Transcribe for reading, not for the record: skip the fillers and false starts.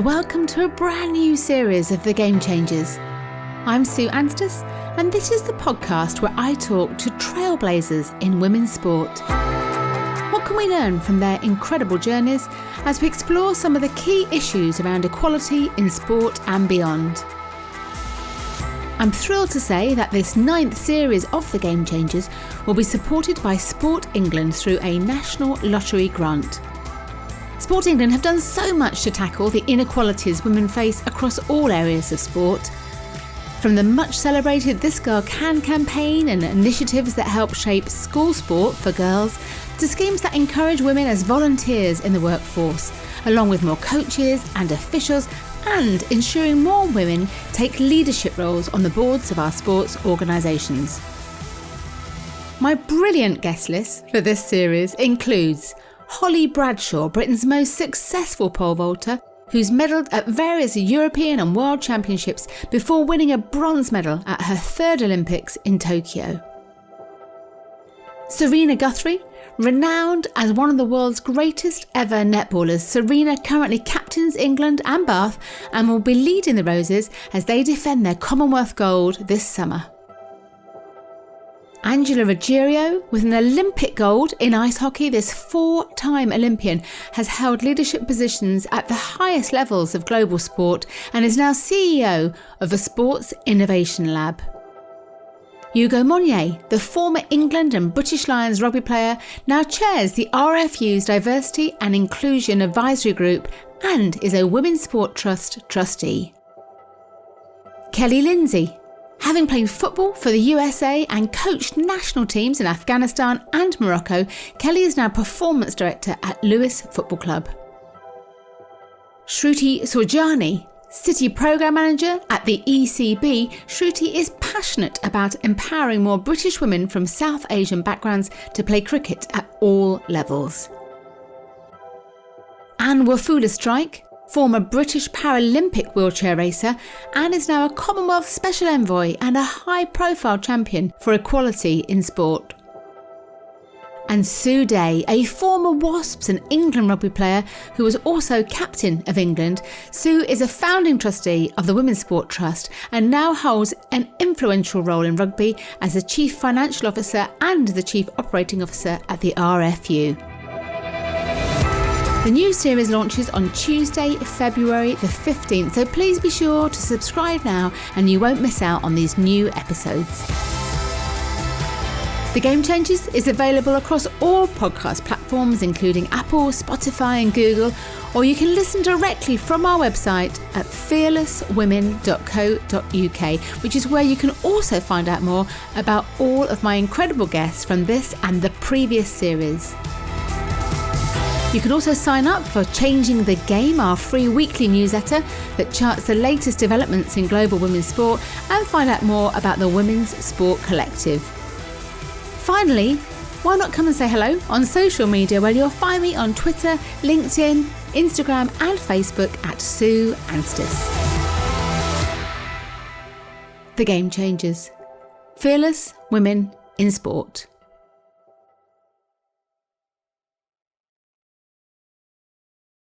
and welcome to a brand new series of The Game Changers. I'm Sue Anstiss, and this is the podcast where I talk to trailblazers in women's sport. What can we learn from their incredible journeys as we explore some of the key issues around equality in sport and beyond? I'm thrilled to say that this 9th series of The Game Changers will be supported by Sport England through a national lottery grant. Sport England have done so much to tackle the inequalities women face across all areas of sport. From the much celebrated This Girl Can campaign and initiatives that help shape school sport for girls, to schemes that encourage women as volunteers in the workforce, along with more coaches and officials, and ensuring more women take leadership roles on the boards of our sports organisations. My brilliant guest list for this series includes Holly Bradshaw, Britain's most successful pole vaulter, who's medalled at various European and World Championships before winning a bronze medal at her 3rd Olympics in Tokyo. Serena Guthrie, renowned as one of the world's greatest ever netballers, Serena currently captains England and Bath and will be leading the Roses as they defend their Commonwealth gold this summer. Angela Ruggiero, with an Olympic gold in ice hockey, this 4-time Olympian has held leadership positions at the highest levels of global sport and is now CEO of a Sports Innovation Lab. Hugo Monnier, the former England and British Lions rugby player, now chairs the RFU's Diversity and Inclusion Advisory Group and is a Women's Sport Trust trustee. Kelly Lindsay, having played football for the USA and coached national teams in Afghanistan and Morocco, Kelly is now Performance Director at Lewis Football Club. Shruti Surjani, City Programme Manager at the ECB, Shruti is passionate about empowering more British women from South Asian backgrounds to play cricket at all levels. Anne Wafula-Strike, former British Paralympic wheelchair racer, and is now a Commonwealth Special Envoy and a high-profile champion for equality in sport. And Sue Day, a former Wasps and England rugby player who was also captain of England. Sue is a founding trustee of the Women's Sport Trust and now holds an influential role in rugby as the Chief Financial Officer and the Chief Operating Officer at the RFU. The new series launches on Tuesday, February the 15th, so please be sure to subscribe now and you won't miss out on these new episodes. The Game Changers is available across all podcast platforms including Apple, Spotify and Google, or you can listen directly from our website at fearlesswomen.co.uk, which is where you can also find out more about all of my incredible guests from this and the previous series. You can also sign up for Changing the Game, our free weekly newsletter that charts the latest developments in global women's sport, and find out more about the Women's Sport Collective. Finally, why not come and say hello on social media, where you'll find me on Twitter, LinkedIn, Instagram and Facebook at Sue Anstiss. The Game Changers. Fearless women in sport.